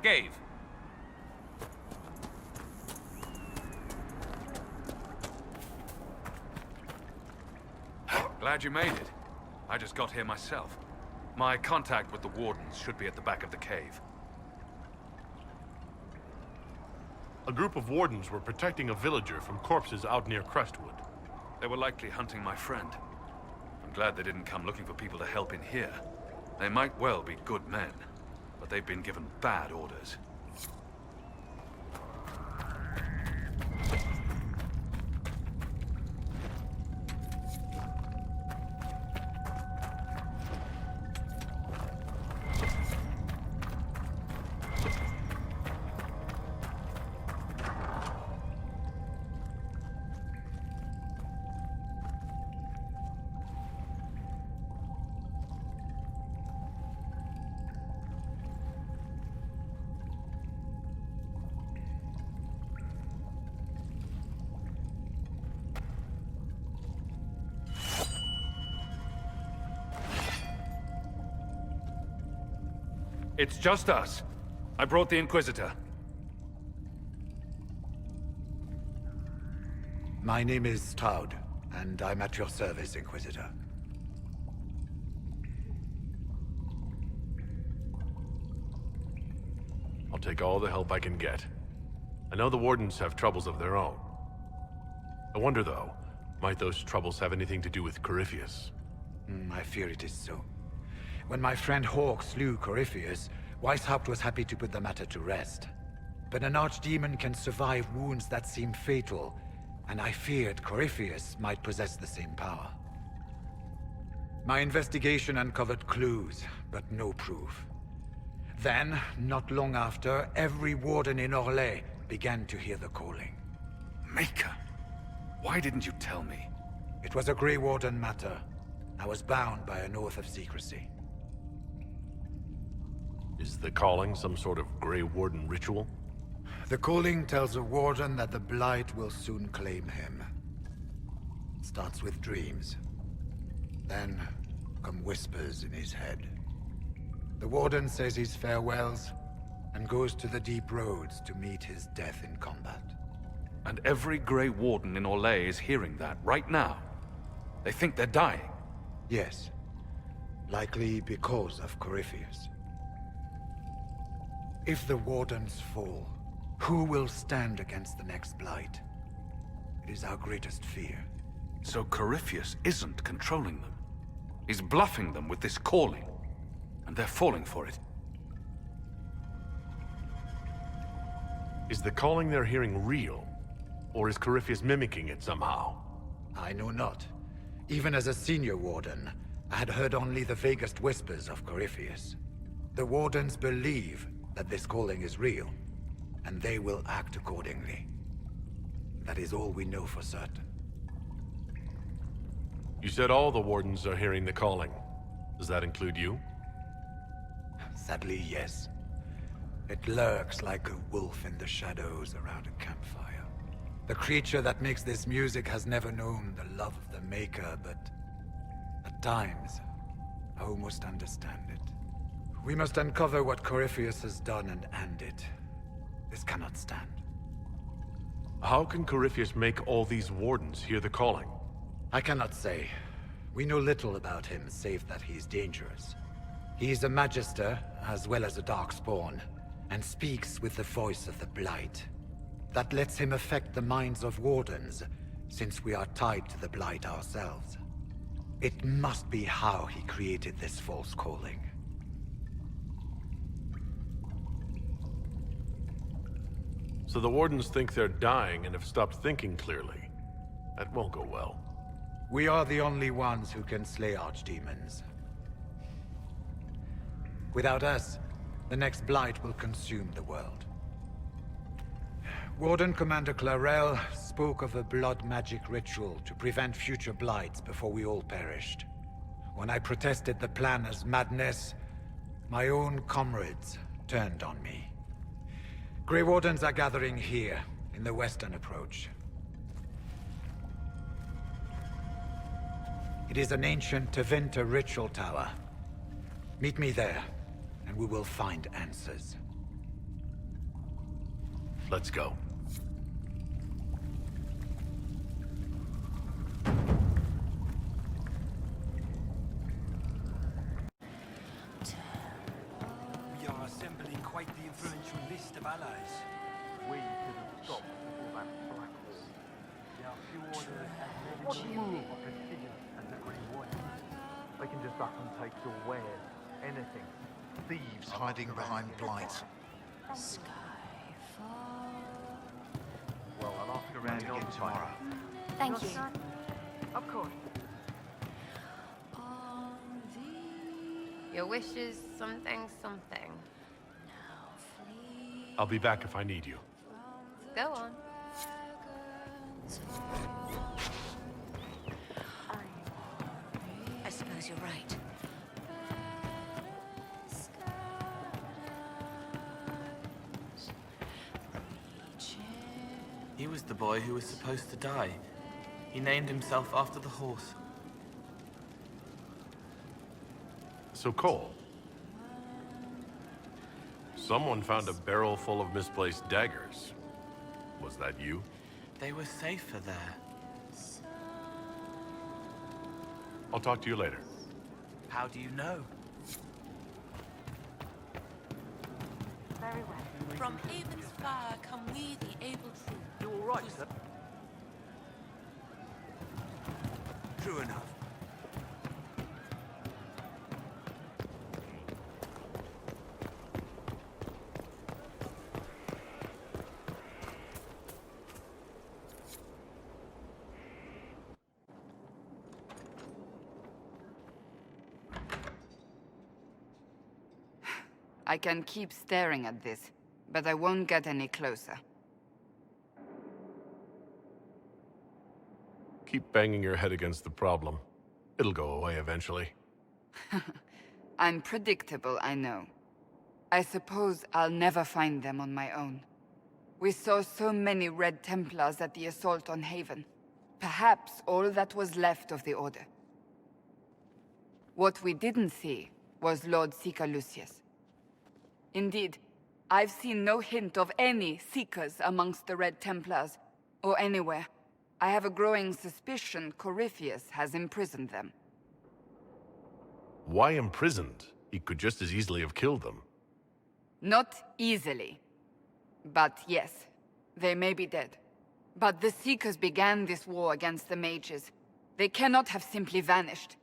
Cave. Glad you made it. I just got here myself. My contact with the Wardens should be at the back of the cave. A group of Wardens were protecting a villager from corpses out near Crestwood. They were likely hunting my friend. I'm glad they didn't come looking for people to help in here. They might well be good men, but they've been given bad orders. It's just us. I brought the Inquisitor. My name is Toud, and I'm at your service, Inquisitor. I'll take all the help I can get. I know the Wardens have troubles of their own. I wonder, though, might those troubles have anything to do with Corypheus? I fear it is so. When my friend Hawk slew Corypheus, Weishaupt was happy to put the matter to rest. But an archdemon can survive wounds that seem fatal, and I feared Corypheus might possess the same power. My investigation uncovered clues, but no proof. Then, not long after, every warden in Orlais began to hear the calling. Maker, why didn't you tell me? It was a Grey Warden matter. I was bound by an oath of secrecy. Is the calling some sort of Grey Warden ritual? The calling tells a warden that the Blight will soon claim him. It starts with dreams. Then come whispers in his head. The warden says his farewells and goes to the deep roads to meet his death in combat. And every Grey Warden in Orlais is hearing that right now. They think they're dying. Yes. Likely because of Corypheus. If the Wardens fall, who will stand against the next Blight? It is our greatest fear. So Corypheus isn't controlling them. He's bluffing them with this calling. And they're falling for it. Is the calling they're hearing real? Or is Corypheus mimicking it somehow? I know not. Even as a senior Warden, I had heard only the vaguest whispers of Corypheus. The Wardens believe that this calling is real, and they will act accordingly. That is all we know for certain. You said all the Wardens are hearing the calling. Does that include you? Sadly, yes. It lurks like a wolf in the shadows around a campfire. The creature that makes this music has never known the love of the Maker, but at times, I almost understand it. We must uncover what Corypheus has done and end it. This cannot stand. How can Corypheus make all these Wardens hear the calling? I cannot say. We know little about him, save that he is dangerous. He is a Magister, as well as a Darkspawn, and speaks with the voice of the Blight. That lets him affect the minds of Wardens, since we are tied to the Blight ourselves. It must be how he created this false calling. So the Wardens think they're dying and have stopped thinking clearly. That won't go well. We are the only ones who can slay archdemons. Without us, the next Blight will consume the world. Warden Commander Clarel spoke of a blood magic ritual to prevent future Blights before we all perished. When I protested the plan as madness, my own comrades turned on me. Grey Wardens are gathering here, in the western approach. It is an ancient Tevinter ritual tower. Meet me there, and we will find answers. Let's go. We are assembling quite the influential list of allies. We could have stopped all that black war. There are few orders as many or prestigious as the Grey Wardens. They can just up and take your wares, anything. Thieves Hiding behind Blight. Well, I'll ask around Again tomorrow. Thank you. Of course. Your wish is something, something. I'll be back if I need you. Go on. I suppose you're right. He was the boy who was supposed to die. He named himself after the horse. So, Cole. Someone found a barrel full of misplaced daggers. Was that you? They were safer there. I'll talk to you later. How do you know? Very well. From Haven's fire come we, the able true. You all right, sir? True enough. I can keep staring at this, but I won't get any closer. Keep banging your head against the problem. It'll go away eventually. I'm predictable, I know. I suppose I'll never find them on my own. We saw so many Red Templars at the assault on Haven. Perhaps all that was left of the Order. What we didn't see was Lord Seeker Lucius. Indeed, I've seen no hint of any Seekers amongst the Red Templars, or anywhere. I have a growing suspicion Corypheus has imprisoned them. Why imprisoned? He could just as easily have killed them. Not easily. But yes, they may be dead. But the Seekers began this war against the mages. They cannot have simply vanished.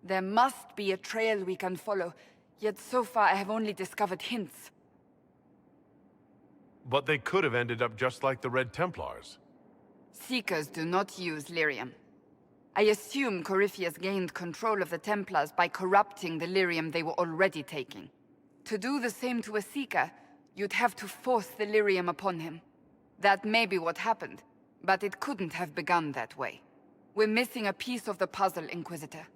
There must be a trail we can follow, yet so far I have only discovered hints. But they could have ended up just like the Red Templars. Seekers do not use lyrium. I assume Corypheus gained control of the Templars by corrupting the lyrium they were already taking. To do the same to a Seeker, you'd have to force the lyrium upon him. That may be what happened, but it couldn't have begun that way. We're missing a piece of the puzzle, Inquisitor.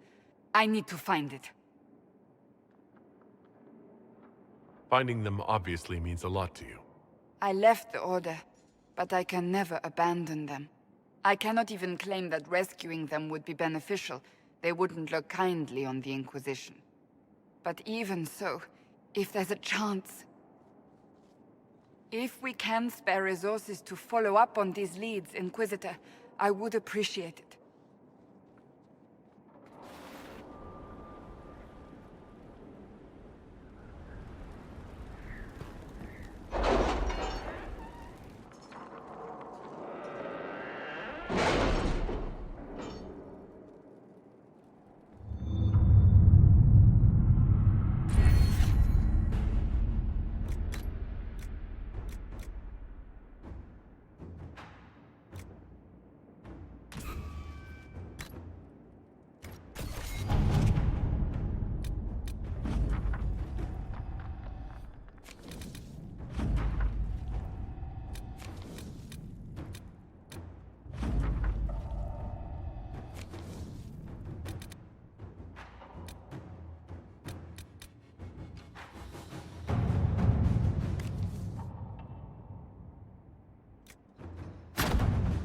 I need to find it. Finding them obviously means a lot to you. I left the Order, but I can never abandon them. I cannot even claim that rescuing them would be beneficial. They wouldn't look kindly on the Inquisition. But even so, if there's a chance... If we can spare resources to follow up on these leads, Inquisitor, I would appreciate it.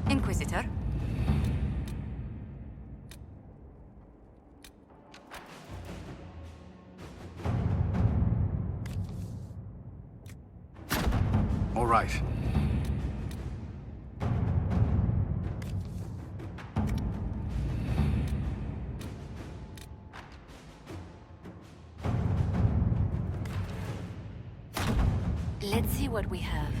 Inquisitor? All right. Let's see what we have.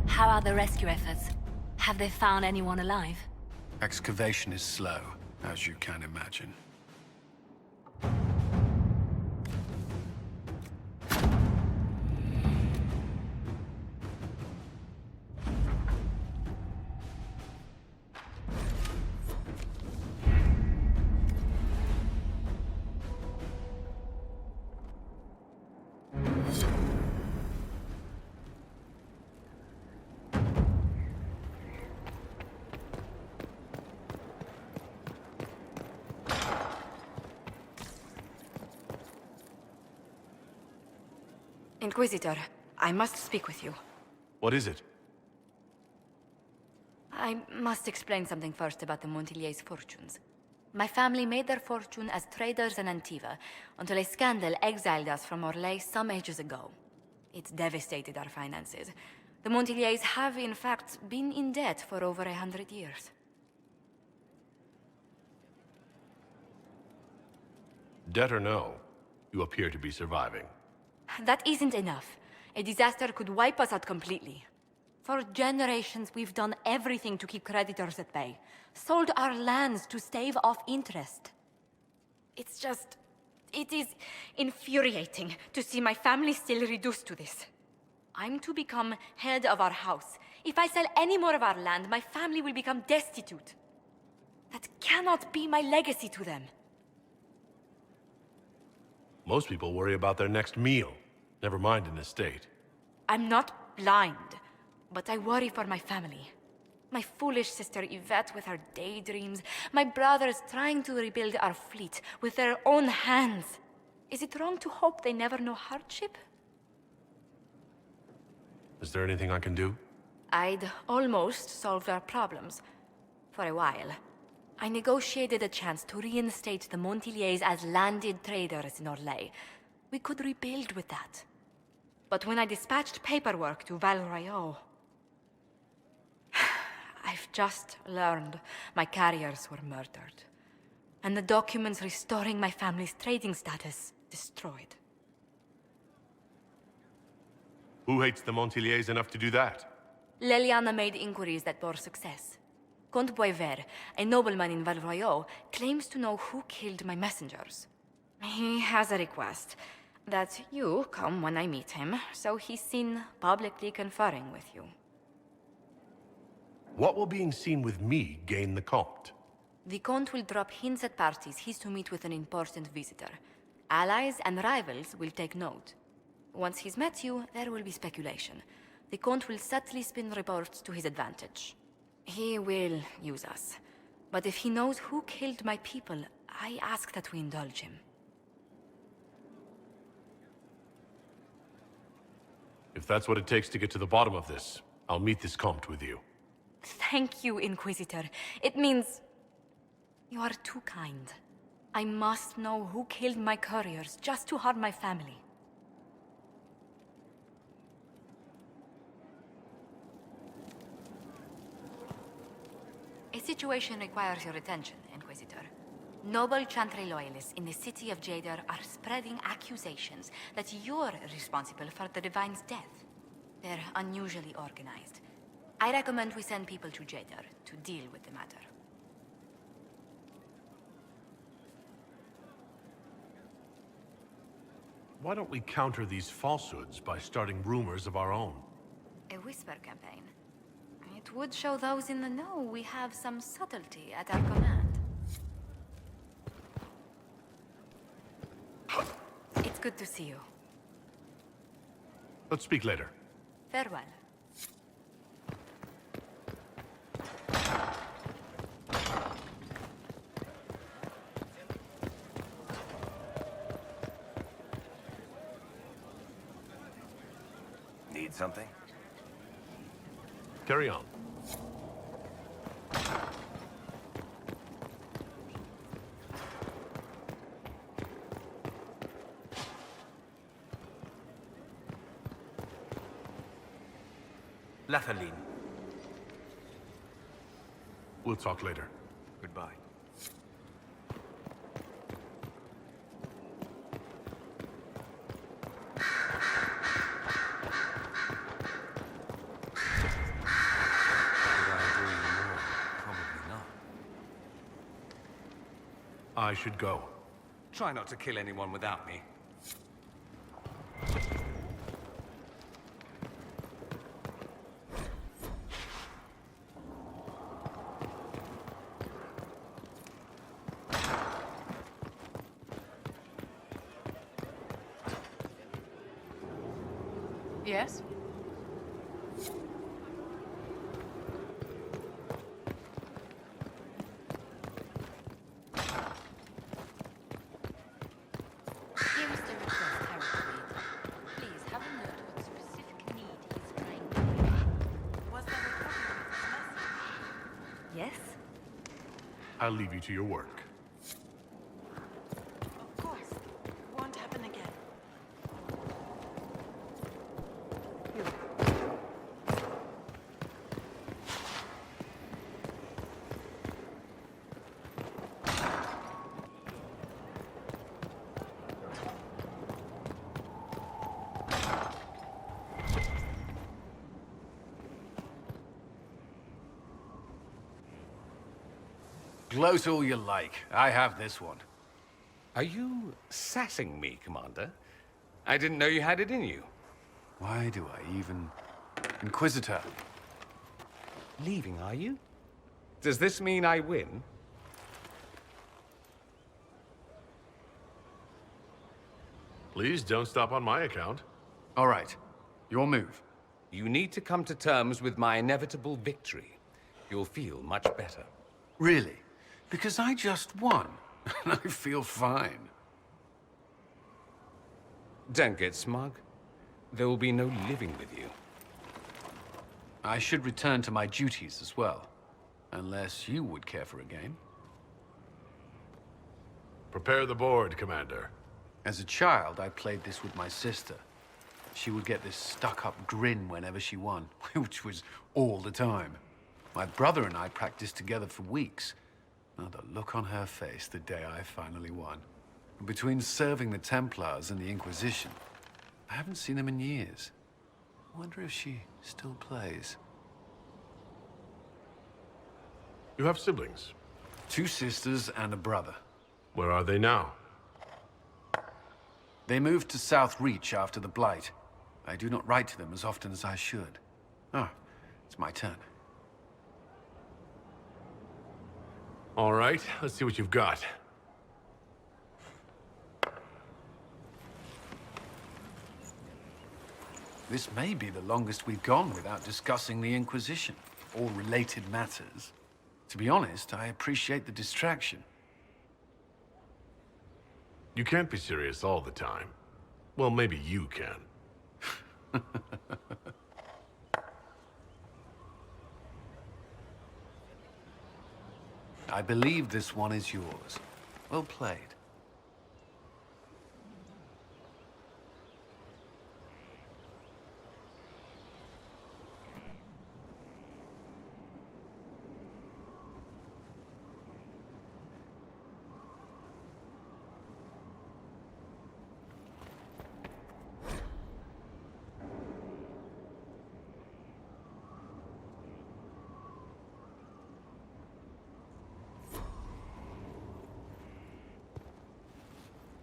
How are the rescue efforts? Have they found anyone alive? Excavation is slow, as you can imagine. Inquisitor, I must speak with you. What is it? I must explain something first about the Montillier's fortunes. My family made their fortune as traders in Antiva until a scandal exiled us from Orlais some ages ago. It devastated our finances. The Montillier's have, in fact, been in debt for over 100 years. Debt or no, you appear to be surviving. That isn't enough. A disaster could wipe us out completely. For generations, we've done everything to keep creditors at bay. Sold our lands to stave off interest. It is infuriating to see my family still reduced to this. I'm to become head of our house. If I sell any more of our land, my family will become destitute. That cannot be my legacy to them. Most people worry about their next meal, never mind an estate. I'm not blind, but I worry for my family. My foolish sister Yvette with her daydreams, my brothers trying to rebuild our fleet with their own hands. Is it wrong to hope they never know hardship? Is there anything I can do? I'd almost solved our problems. For a while. I negotiated a chance to reinstate the Montillier's as landed traders in Orlais. We could rebuild with that. But when I dispatched paperwork to Val Royeaux, I've just learned my carriers were murdered. And the documents restoring my family's trading status destroyed. Who hates the Montillier's enough to do that? Leliana made inquiries that bore success. Comte Boisvert, a nobleman in Val Royeaux, claims to know who killed my messengers. He has a request that you come when I meet him, so he's seen publicly conferring with you. What will being seen with me gain the Comte? The Comte will drop hints at parties he's to meet with an important visitor. Allies and rivals will take note. Once he's met you, there will be speculation. The Comte will subtly spin reports to his advantage. He will use us. But if he knows who killed my people, I ask that we indulge him. If that's what it takes to get to the bottom of this, I'll meet this Comte with you. Thank you, Inquisitor. It means... you are too kind. I must know who killed my couriers just to harm my family. A situation requires your attention, Inquisitor. Noble Chantry loyalists in the city of Jadar are spreading accusations that you're responsible for the Divine's death. They're unusually organized. I recommend we send people to Jadar to deal with the matter. Why don't we counter these falsehoods by starting rumors of our own? A whisper campaign. It would show those in the know we have some subtlety at our command. It's good to see you. Let's speak later. Farewell. Need something? Carry on. Lathaline. We'll talk later. Goodbye. I should go. Try not to kill anyone without me. Yes? Here is the request, Herald. Please have a note what specific need he's trying to... Was there a problem with his message? Yes? I'll leave you to your work. Of course. Won't happen again. Gloat all you like. I have this one. Are you sassing me, Commander? I didn't know you had it in you. Why do I even... Inquisitor. Leaving, are you? Does this mean I win? Please don't stop on my account. All right. Your move. You need to come to terms with my inevitable victory. You'll feel much better. Really? Because I just won. And I feel fine. Don't get smug. There will be no living with you. I should return to my duties as well. Unless you would care for a game. Prepare the board, Commander. As a child, I played this with my sister. She would get this stuck-up grin whenever she won, which was all the time. My brother and I practiced together for weeks. Oh, the look on her face the day I finally won. Between serving the Templars and the Inquisition, I haven't seen them in years. I wonder if she still plays. You have siblings. 2 sisters and a brother. Where are they now? They moved to South Reach after the Blight. I do not write to them as often as I should. Ah, it's my turn. All right, let's see what you've got. This may be the longest we've gone without discussing the Inquisition, or related matters. To be honest, I appreciate the distraction. You can't be serious all the time. Well, maybe you can. I believe this one is yours. Well played.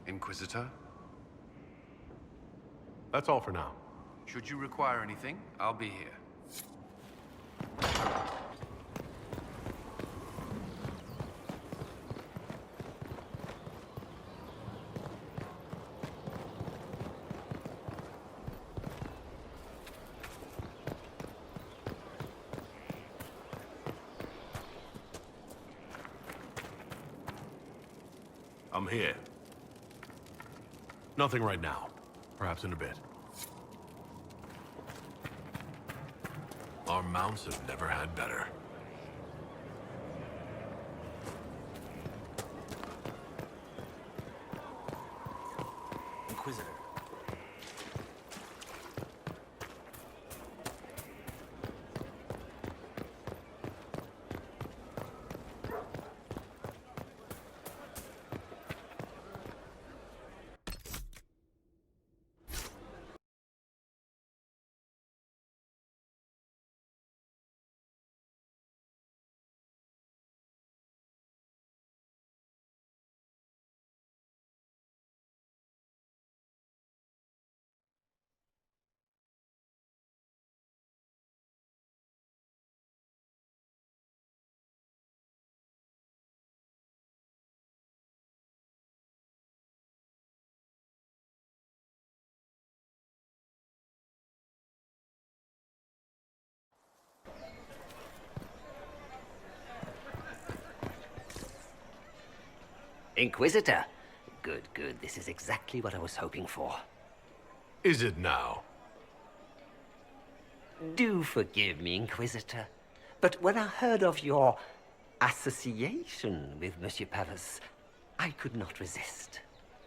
Inquisitor? That's all for now. Should you require anything, I'll be here. I'm here. Nothing right now. Perhaps in a bit. Our mounts have never had better. Inquisitor. Inquisitor. Good, good. This is exactly what I was hoping for. Is it now? Do forgive me, Inquisitor, but when I heard of your association with Monsieur Pavas, I could not resist.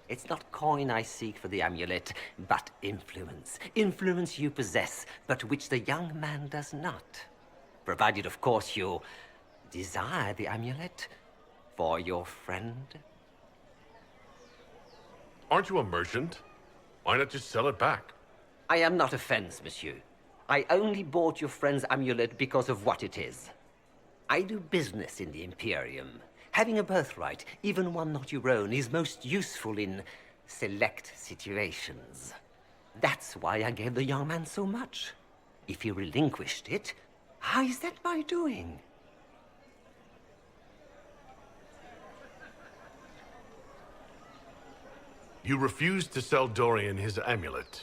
It's not coin I seek for the amulet, but influence. Influence you possess, but which the young man does not. Provided, of course, you desire the amulet for your friend. Aren't you a merchant? Why not just sell it back? I am not a fence, monsieur. I only bought your friend's amulet because of what it is. I do business in the Imperium. Having a birthright, even one not your own, is most useful in select situations. That's why I gave the young man so much. If he relinquished it, how is that my doing? You refused to sell Dorian his amulet,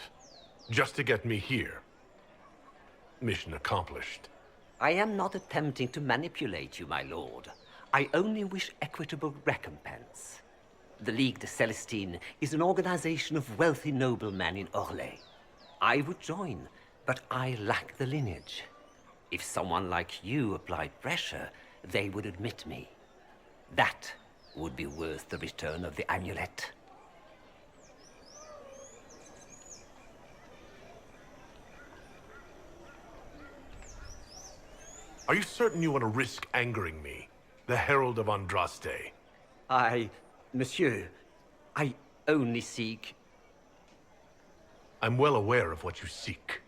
just to get me here. Mission accomplished. I am not attempting to manipulate you, my lord. I only wish equitable recompense. The Ligue de Celestine is an organization of wealthy noblemen in Orlais. I would join, but I lack the lineage. If someone like you applied pressure, they would admit me. That would be worth the return of the amulet. Are you certain you want to risk angering me, the Herald of Andraste? Monsieur, I only seek... I'm well aware of what you seek.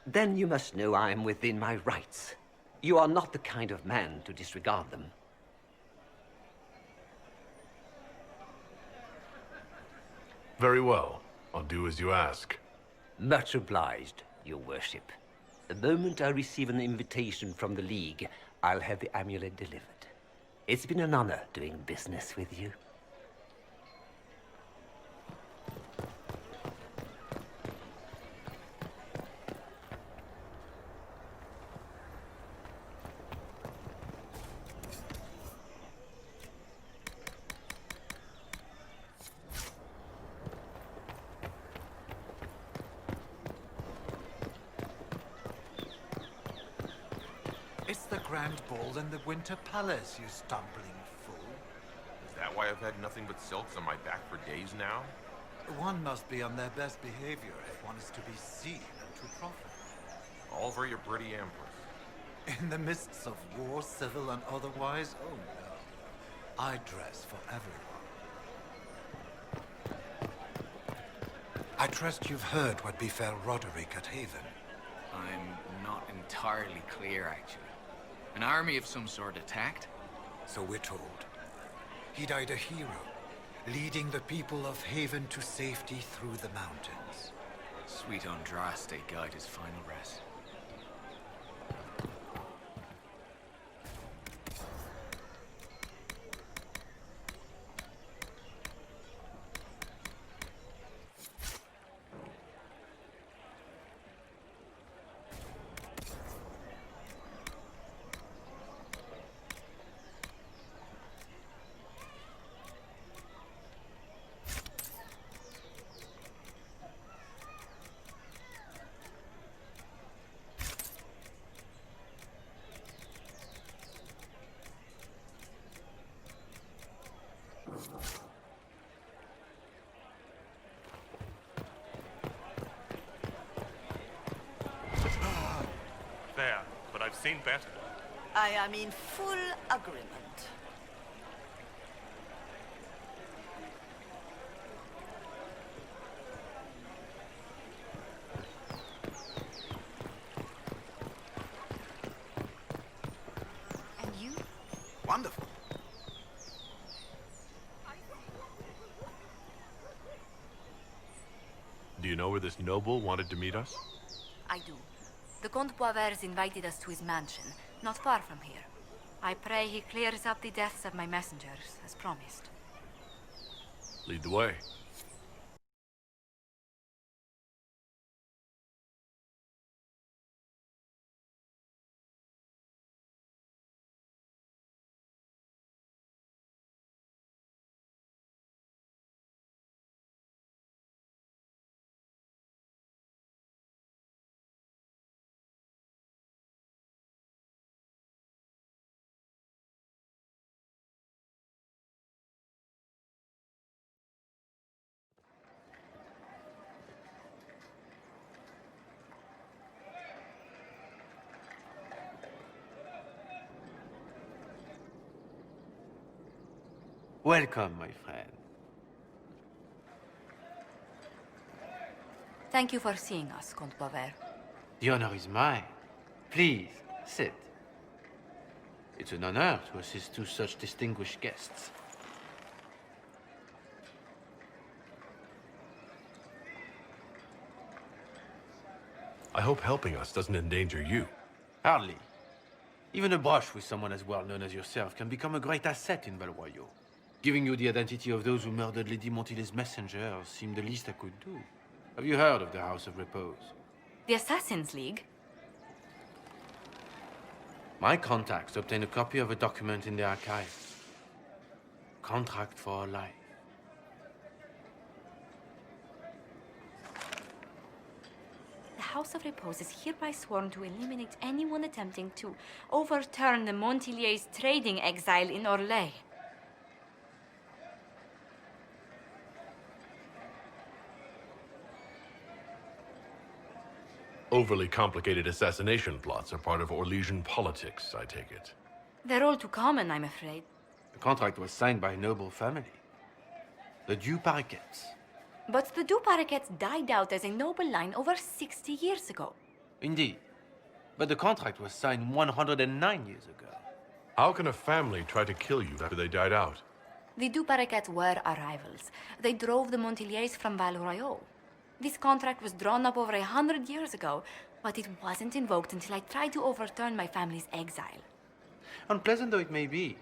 Then you must know I am within my rights. You are not the kind of man to disregard them. Very well. I'll do as you ask. Much obliged, your worship. The moment I receive an invitation from the League, I'll have the amulet delivered. It's been an honor doing business with you. It's the Grand Ball in the Winter Palace, you stumbling fool. Is that why I've had nothing but silks on my back for days now? One must be on their best behavior if one is to be seen and to profit. All for your pretty empress. In the midst of war, civil and otherwise, oh no. I dress for everyone. I trust you've heard what befell Roderick at Haven. I'm not entirely clear, actually. An army of some sort attacked? So we're told. He died a hero, leading the people of Haven to safety through the mountains. Sweet Andraste guide his final rest. There, but I've seen better. I am in full agreement. And you? Wonderful. Do you know where this noble wanted to meet us? I do. The Comte Boisvert invited us to his mansion, not far from here. I pray he clears up the deaths of my messengers, as promised. Lead the way. Welcome, my friend. Thank you for seeing us, Comte Boisvert. The honor is mine. Please, sit. It's an honor to assist two such distinguished guests. I hope helping us doesn't endanger you. Hardly. Even a brush with someone as well known as yourself can become a great asset in Valroyo. Giving you the identity of those who murdered Lady Montile's messenger seemed the least I could do. Have you heard of the House of Repose? The Assassin's League? My contacts obtained a copy of a document in the archives. Contract for a life. The House of Repose is hereby sworn to eliminate anyone attempting to overturn the Montiliers' trading exile in Orlais. Overly complicated assassination plots are part of Orlesian politics, I take it. They're all too common, I'm afraid. The contract was signed by a noble family. The Du Paraquets. But the Du Paraquets died out as a noble line over 60 years ago. Indeed. But the contract was signed 109 years ago. How can a family try to kill you after they died out? The Du Paraquets were our rivals. They drove the Montiliers from Valroyo. This contract was drawn up over 100 years ago, but it wasn't invoked until I tried to overturn my family's exile. Unpleasant though it may be,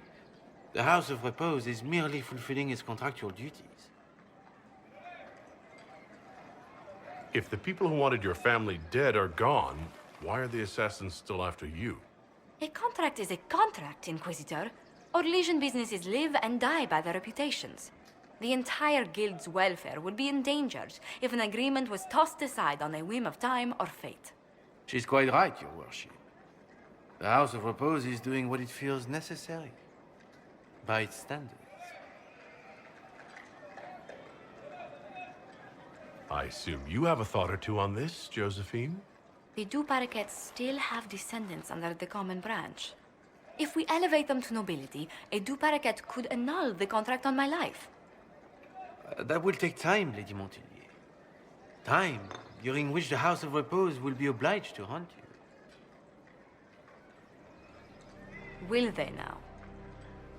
the House of Repose is merely fulfilling its contractual duties. If the people who wanted your family dead are gone, why are the assassins still after you? A contract is a contract, Inquisitor. Orlesian businesses live and die by their reputations. The entire guild's welfare would be endangered if an agreement was tossed aside on a whim of time or fate. She's quite right, Your Worship. The House of Repose is doing what it feels necessary, by its standards. I assume you have a thought or two on this, Josephine? The Du Paraquets still have descendants under the common branch. If we elevate them to nobility, a Du Paraquet could annul the contract on my life. That will take time, Lady Montilier. Time during which the House of Repose will be obliged to hunt you. Will they now?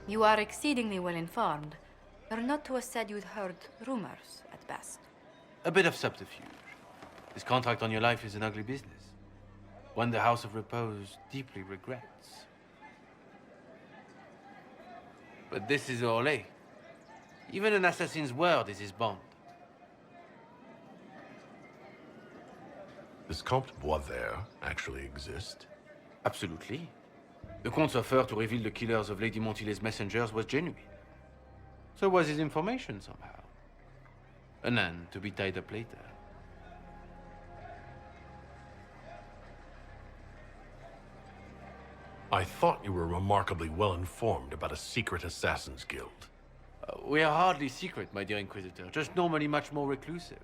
You are exceedingly well informed. You're not to have said you'd heard rumors, at best. A bit of subterfuge. This contract on your life is an ugly business. One the House of Repose deeply regrets. But this is Orlais. Even an assassin's word is his bond. Does Comte Boisvert actually exist? Absolutely. The Comte's offer to reveal the killers of Lady Montile's messengers was genuine. So was his information somehow. An end to be tied up later. I thought you were remarkably well informed about a secret assassins guild. We are hardly secret, my dear Inquisitor, just normally much more reclusive.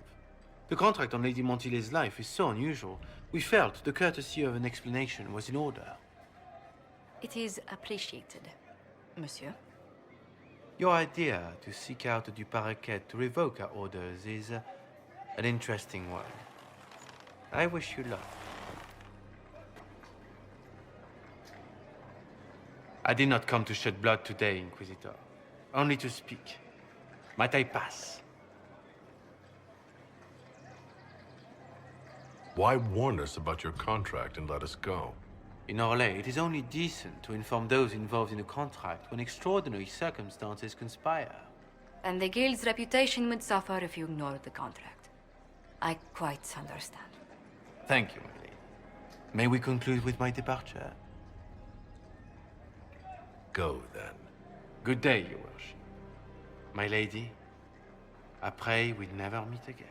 The contract on Lady Montile's life is so unusual, we felt the courtesy of an explanation was in order. It is appreciated, monsieur. Your idea to seek out the Du Paraquet to revoke our orders is an interesting one. I wish you luck. I did not come to shed blood today, Inquisitor. Only to speak. Might I pass? Why warn us about your contract and let us go? In Orlais, it is only decent to inform those involved in a contract when extraordinary circumstances conspire. And the guild's reputation would suffer if you ignored the contract. I quite understand. Thank you, my lady. May we conclude with my departure? Go, then. Good day, Your Worship. My lady, I pray we never meet again.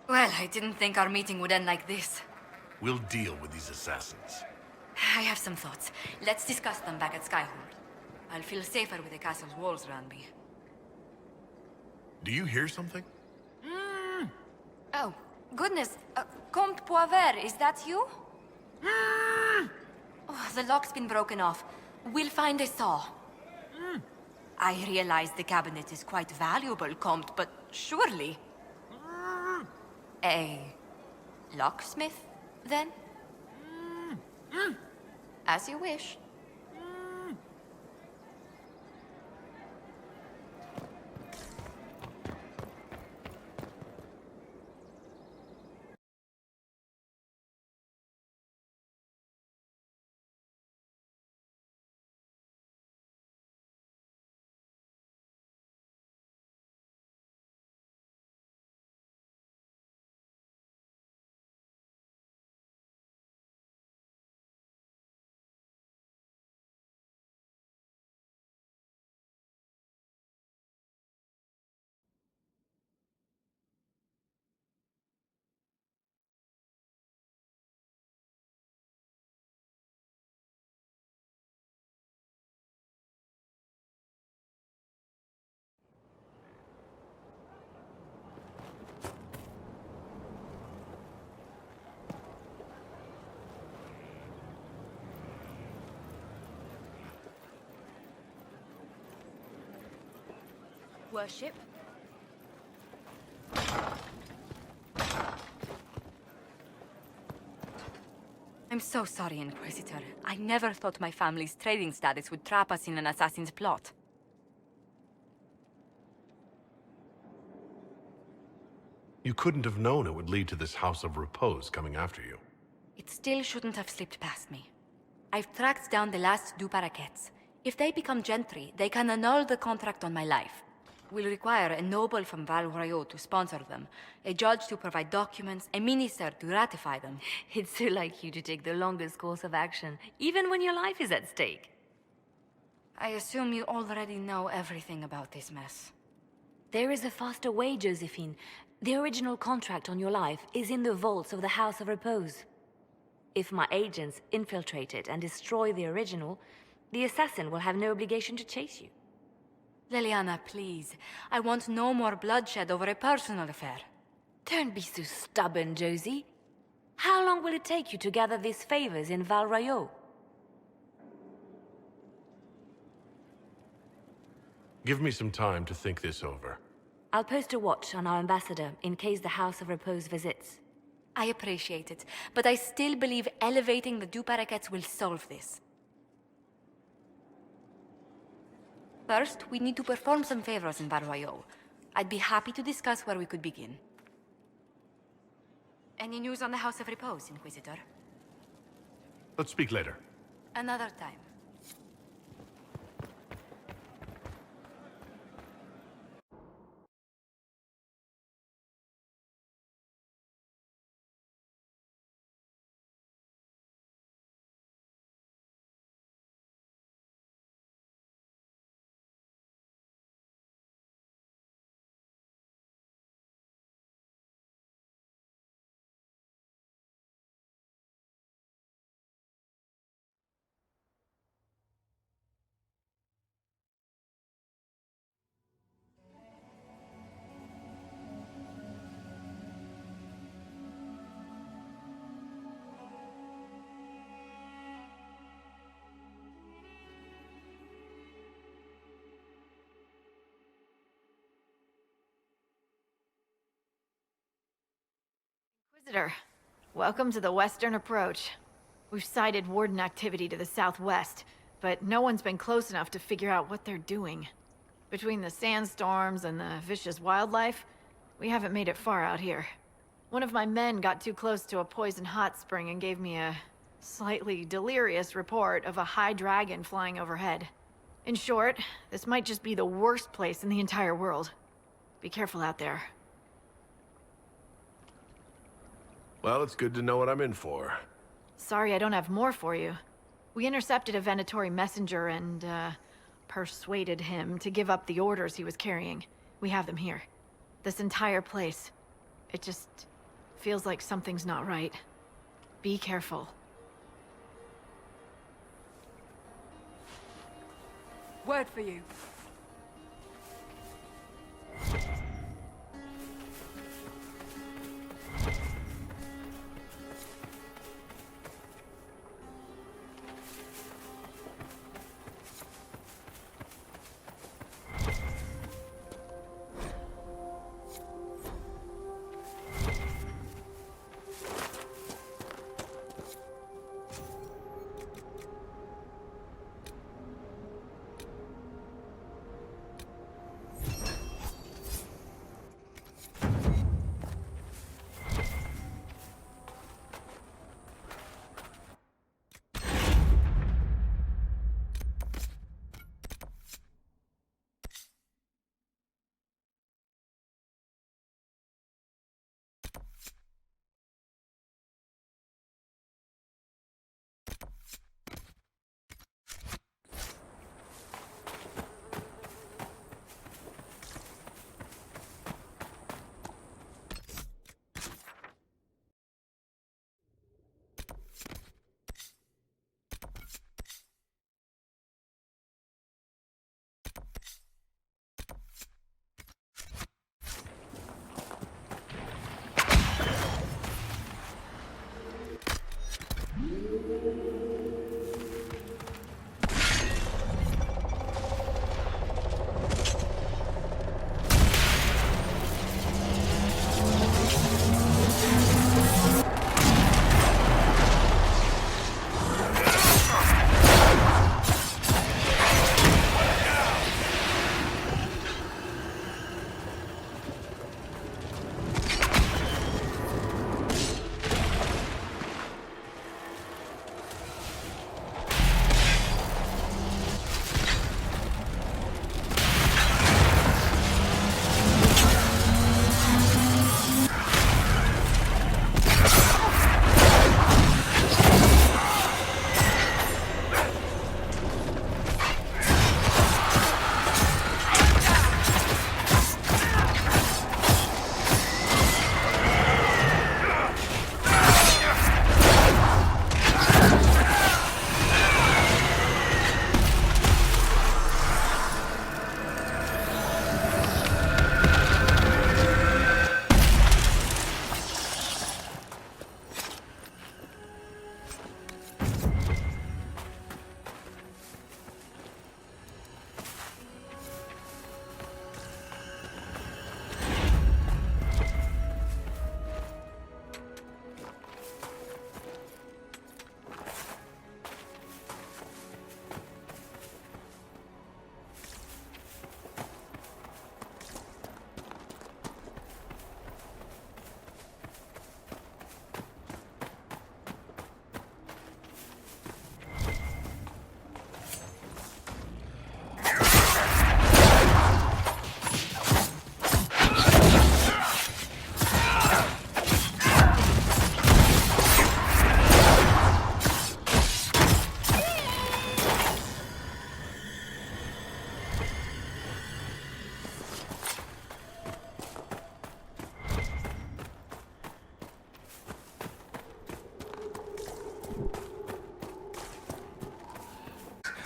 Well, I didn't think our meeting would end like this. We'll deal with these assassins. I have some thoughts. Let's discuss them back at Skyhold. I'll feel safer with the castle's walls around me. Do you hear something? Oh, Goodness, Comte Poivert, is that you? Oh, the lock's been broken off. We'll find a saw. I realize the cabinet is quite valuable, Comte, but surely... A locksmith, then? As you wish. Worship? I'm so sorry, Inquisitor. I never thought my family's trading status would trap us in an assassin's plot. You couldn't have known it would lead to this House of Repose coming after you. It still shouldn't have slipped past me. I've tracked down the last Du Paraquets. If they become gentry, they can annul the contract on my life. We'll require a noble from Val Royeaux to sponsor them, a judge to provide documents, a minister to ratify them. It's so like you to take the longest course of action, even when your life is at stake. I assume you already know everything about this mess. There is a faster way, Josephine. The original contract on your life is in the vaults of the House of Repose. If my agents infiltrate it and destroy the original, the assassin will have no obligation to chase you. Leliana, please. I want no more bloodshed over a personal affair. Don't be so stubborn, Josie. How long will it take you to gather these favors in Val Royeaux? Give me some time to think this over. I'll post a watch on our ambassador in case the House of Repose visits. I appreciate it, but I still believe elevating the Du Paraquets will solve this. First, we need to perform some favors in Val Royeaux. I'd be happy to discuss where we could begin. Any news on the House of Repose, Inquisitor? Let's speak later. Another time. Inquisitor, welcome to the Western Approach. We've sighted Warden activity to the southwest, but no one's been close enough to figure out what they're doing. Between the sandstorms and the vicious wildlife, we haven't made it far out here. One of my men got too close to a poison hot spring and gave me a slightly delirious report of a high dragon flying overhead. In short, this might just be the worst place in the entire world. Be careful out there. Well, it's good to know what I'm in for. Sorry I don't have more for you. We intercepted a Venatori messenger and, persuaded him to give up the orders he was carrying. We have them here. This entire place. It just feels like something's not right. Be careful. Word for you.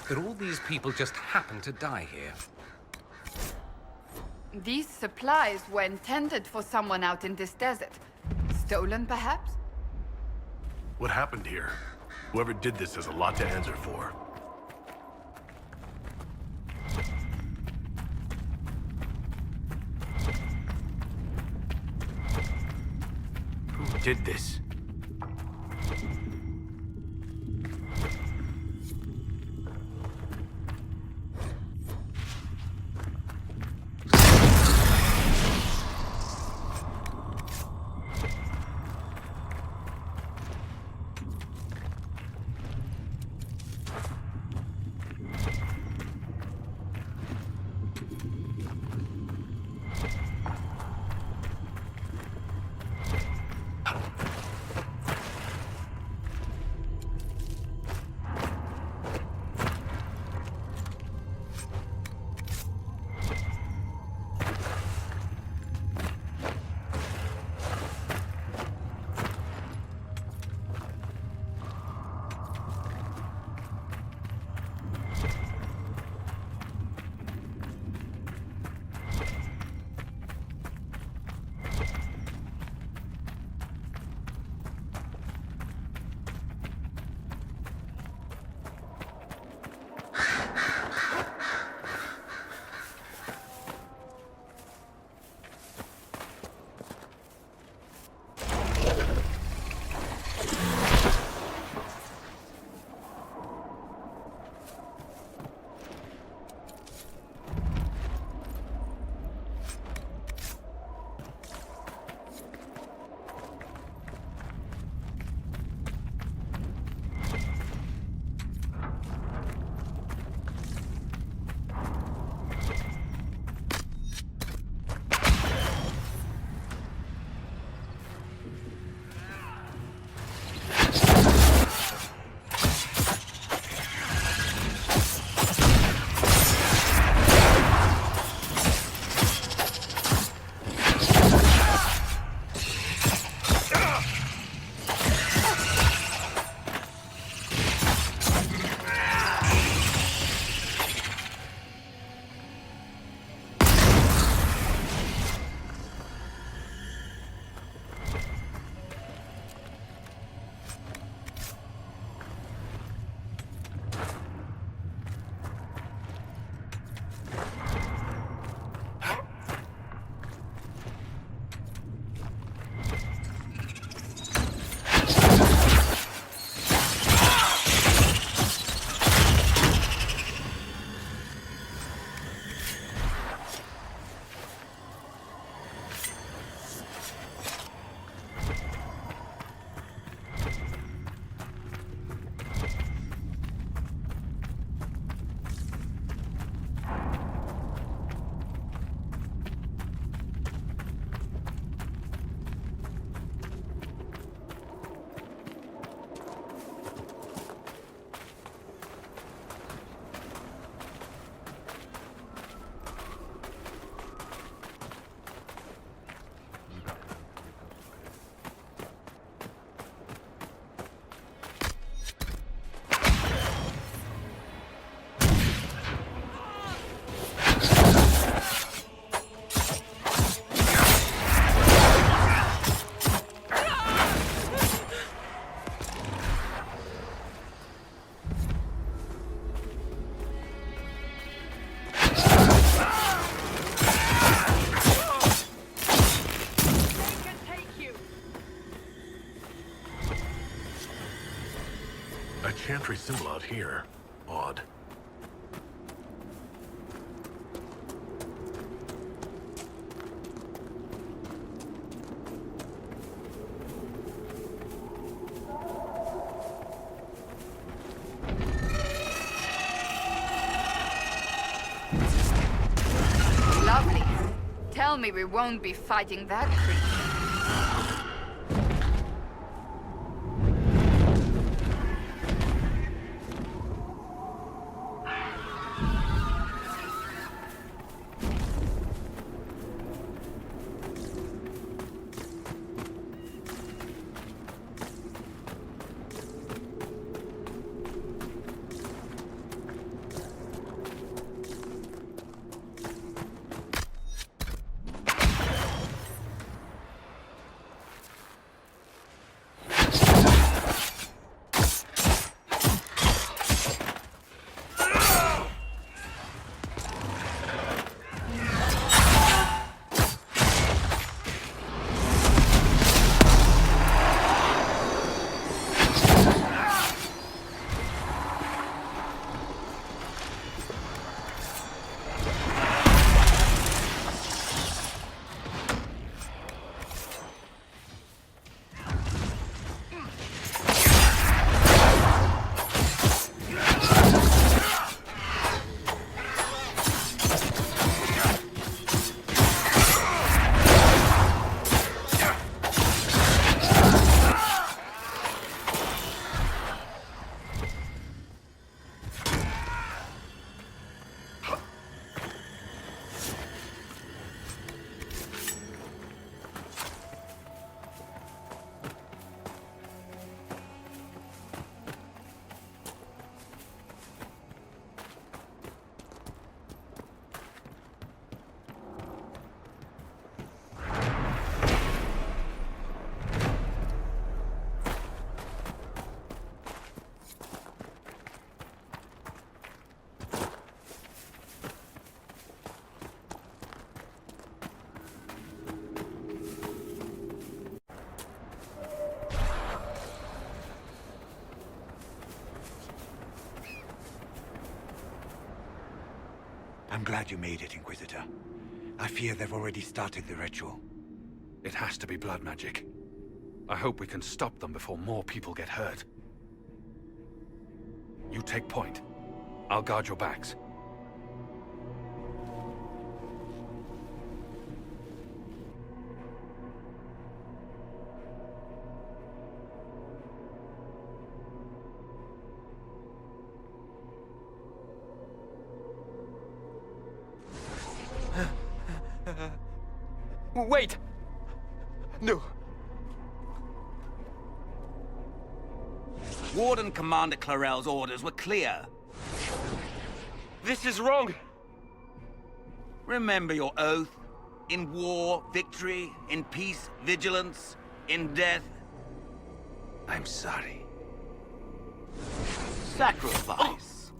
that all these people just happen to die here. These supplies were intended for someone out in this desert. Stolen, perhaps? What happened here? Whoever did this has a lot to answer for. Who did this? Chantry symbol out here. Odd. Lovely. Tell me we won't be fighting that creature. I'm glad you made it, Inquisitor. I fear they've already started the ritual. It has to be blood magic. I hope we can stop them before more people get hurt. You take point. I'll guard your backs. Wait! No. Warden Commander Clarel's orders were clear. This is wrong! Remember your oath. In war, victory. In peace, vigilance. In death, I'm sorry. Sacrifice.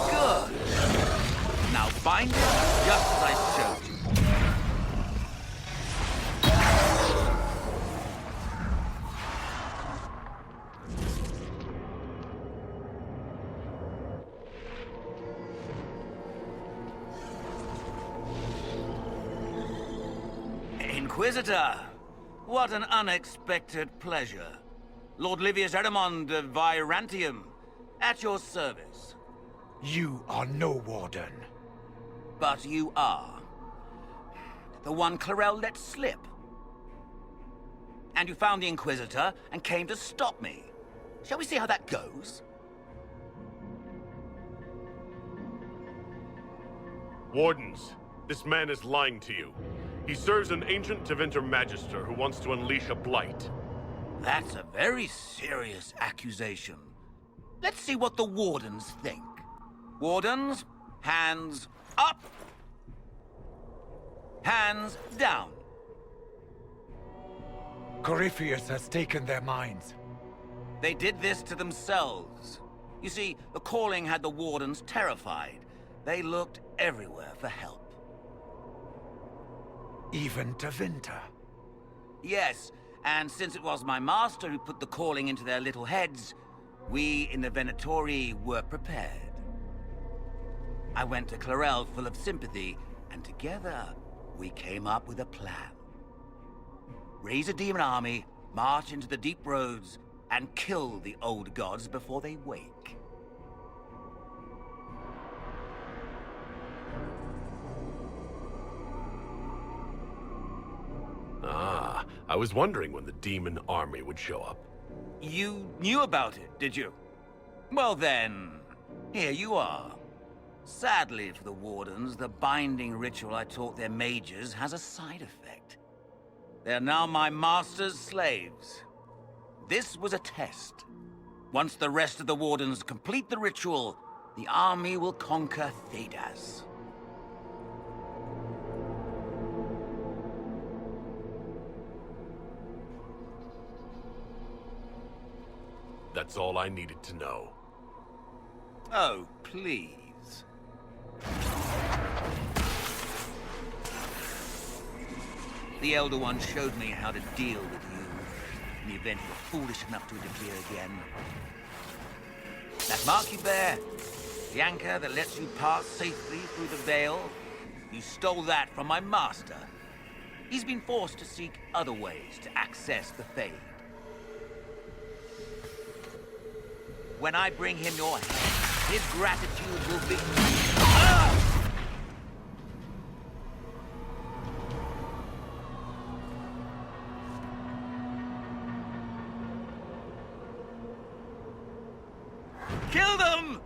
Good. Now bind it just as I showed you. Inquisitor, what an unexpected pleasure. Lord Livius Erimond of Virantium, at your service. You are no warden. But you are. The one Clarel let slip. And you found the Inquisitor and came to stop me. Shall we see how that goes? Wardens, this man is lying to you. He serves an ancient Tevinter Magister who wants to unleash a blight. That's a very serious accusation. Let's see what the Wardens think. Wardens, hands up. Hands down. Corypheus has taken their minds. They did this to themselves. You see, the calling had the Wardens terrified. They looked everywhere for help. Even Tevinter? Yes, and since it was my master who put the calling into their little heads, we in the Venatori were prepared. I went to Clarel full of sympathy, and together we came up with a plan. Raise a demon army, march into the deep roads, and kill the old gods before they wake. Ah, I was wondering when the demon army would show up. You knew about it, did you? Well then, here you are. Sadly for the Wardens, the binding ritual I taught their mages has a side effect. They're now my master's slaves. This was a test. Once the rest of the Wardens complete the ritual, the army will conquer Thedas. That's all I needed to know. Oh, please. The Elder One showed me how to deal with you in the event you were foolish enough to interfere again. That mark you bear, the anchor that lets you pass safely through the veil, you stole that from my master. He's been forced to seek other ways to access the Fade. When I bring him your head, his gratitude will be... Ah! Kill them!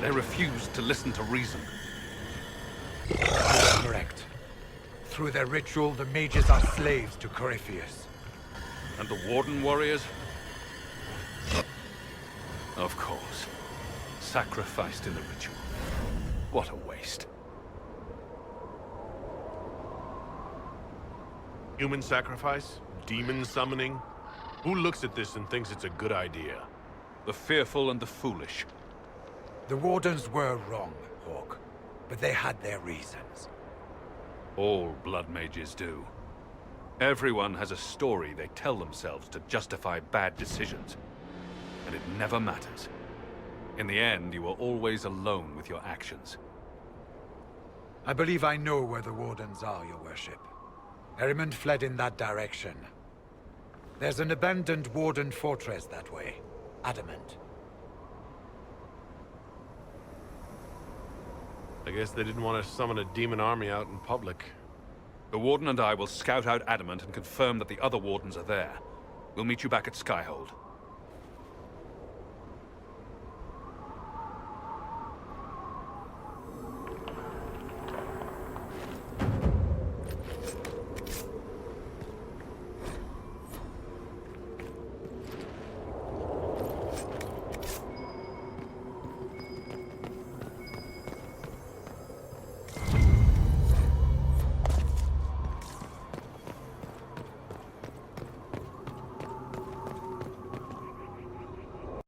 They refused to listen to reason. Correct. Through their ritual, the mages are slaves to Corypheus. And the Warden warriors? Of course. Sacrificed in the ritual. What a waste. Human sacrifice? Demon summoning? Who looks at this and thinks it's a good idea? The fearful and the foolish. The Wardens were wrong, Hawk. But they had their reasons. All blood mages do. Everyone has a story they tell themselves to justify bad decisions. And it never matters. In the end, you are always alone with your actions. I believe I know where the Wardens are, Your Worship. Erimund fled in that direction. There's an abandoned Warden fortress that way. Adamant. I guess they didn't want to summon a demon army out in public. The Warden and I will scout out Adamant and confirm that the other Wardens are there. We'll meet you back at Skyhold.